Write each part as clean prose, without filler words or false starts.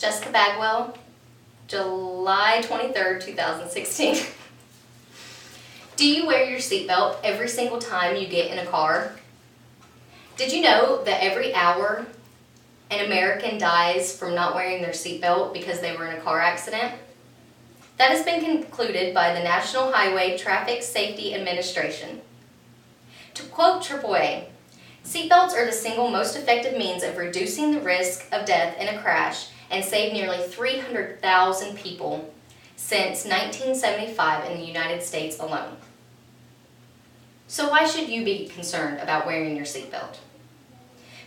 Jessica Bagwell, July 23rd, 2016. Do you wear your seatbelt every single time you get in a car? Did you know that every hour an American dies from not wearing their seatbelt because they were in a car accident? That has been concluded by the National Highway Traffic Safety Administration. To quote AAA, seatbelts are the single most effective means of reducing the risk of death in a crash and save nearly 300,000 people since 1975 in the United States alone. So why should you be concerned about wearing your seatbelt?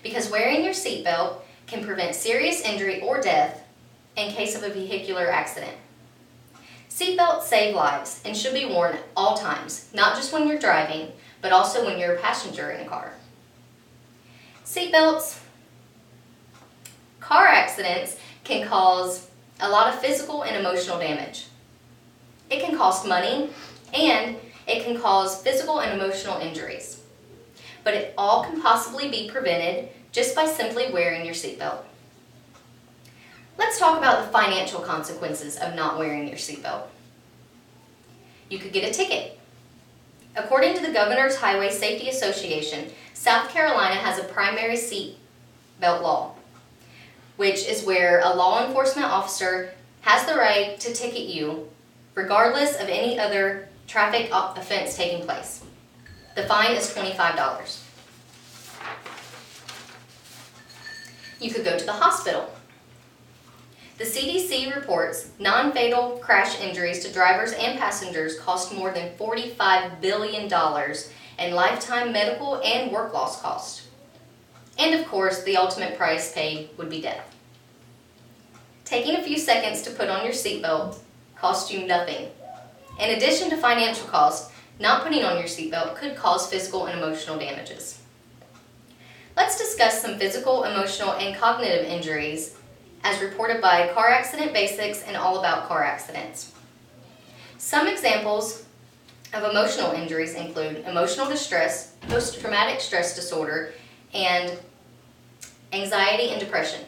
Because wearing your seatbelt can prevent serious injury or death in case of a vehicular accident. Seatbelts save lives and should be worn at all times, not just when you're driving, but also when you're a passenger in a car. Seatbelts. Car accidents can cause a lot of physical and emotional damage. It can cost money and it can cause physical and emotional injuries. But it all can possibly be prevented just by simply wearing your seatbelt. Let's talk about the financial consequences of not wearing your seatbelt. You could get a ticket. According to the Governor's Highway Safety Association, South Carolina has a primary seatbelt law, which is where a law enforcement officer has the right to ticket you regardless of any other traffic offense taking place. The fine is $25. You could go to the hospital. The CDC reports non-fatal crash injuries to drivers and passengers cost more than $45 billion in lifetime medical and work loss costs. And of course, the ultimate price paid would be death. Taking a few seconds to put on your seatbelt costs you nothing. In addition to financial costs, not putting on your seatbelt could cause physical and emotional damages. Let's discuss some physical, emotional, and cognitive injuries as reported by Car Accident Basics and All About Car Accidents. Some examples of emotional injuries include emotional distress, post-traumatic stress disorder, and anxiety and depression.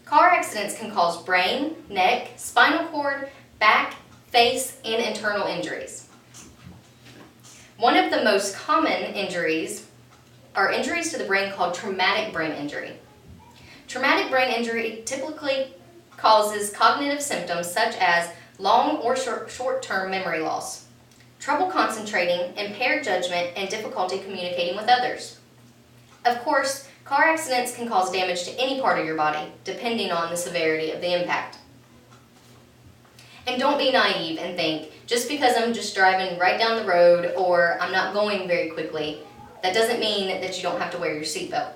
Car accidents can cause brain, neck, spinal cord, back, face, and internal injuries. One of the most common injuries are injuries to the brain called traumatic brain injury. Traumatic brain injury typically causes cognitive symptoms such as long or short-term memory loss, trouble concentrating, impaired judgment, and difficulty communicating with others. Of course, car accidents can cause damage to any part of your body, depending on the severity of the impact. And don't be naive and think, just because I'm just driving right down the road or I'm not going very quickly, that doesn't mean that you don't have to wear your seatbelt.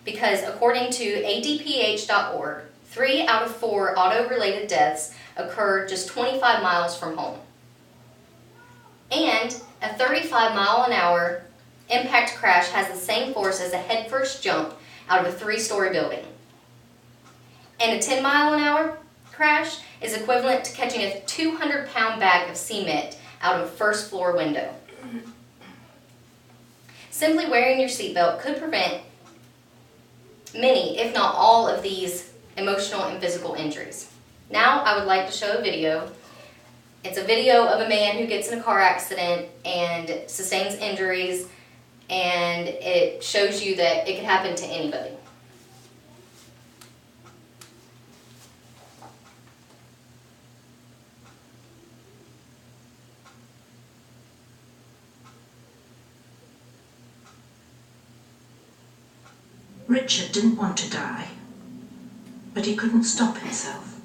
Because according to ADPH.org, 3 out of 4 auto-related deaths occur just 25 miles from home. And a 35-mile-an-hour impact crash has the same force as a headfirst jump out of a 3-story building. And a 10-mile-an-hour crash is equivalent to catching a 200-pound bag of cement out of a first-floor window. Simply wearing your seatbelt could prevent many, if not all, of these emotional and physical injuries. Now I would like to show a video. It's a video of a man who gets in a car accident and sustains injuries, and it shows you that it could happen to anybody. Richard didn't want to die, but he couldn't stop himself.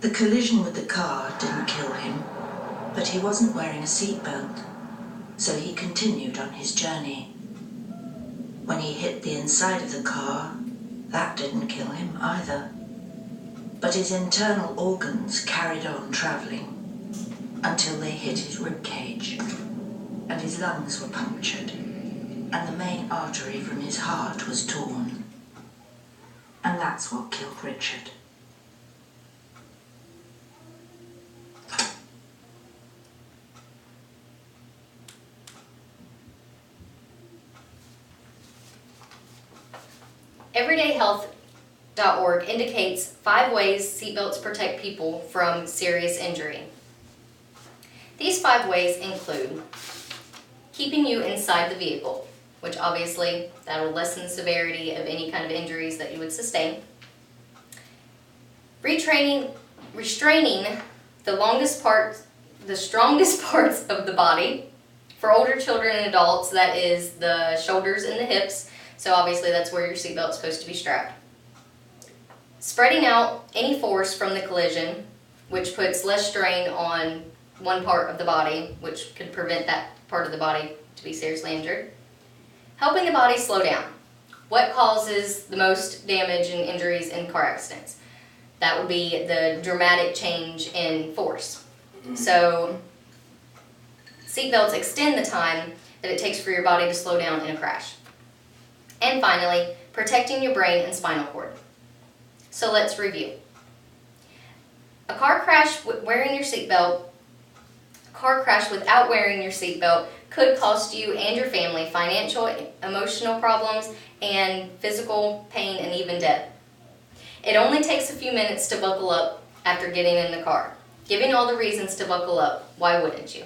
The collision with the car didn't kill him, but he wasn't wearing a seatbelt, so he continued on his journey. When he hit the inside of the car, that didn't kill him either, but his internal organs carried on travelling until they hit his ribcage, and his lungs were punctured, and the main artery from his heart was torn. And that's what killed Richard. Everyday health indicates 5 ways seatbelts protect people from serious injury. These 5 ways include keeping you inside the vehicle, which obviously that will lessen the severity of any kind of injuries that you would sustain. Restraining the strongest parts of the body. For older children and adults, that is the shoulders and the hips, so obviously that's where your seatbelt is supposed to be strapped. Spreading out any force from the collision, which puts less strain on one part of the body, which could prevent that part of the body to be seriously injured. Helping the body slow down. What causes the most damage and injuries in car accidents? That would be the dramatic change in force. So seatbelts extend the time that it takes for your body to slow down in a crash. And finally, protecting your brain and spinal cord. So let's review. A car crash without wearing your seatbelt could cost you and your family financial, emotional problems, and physical pain and even death. It only takes a few minutes to buckle up after getting in the car. Giving all the reasons to buckle up, why wouldn't you?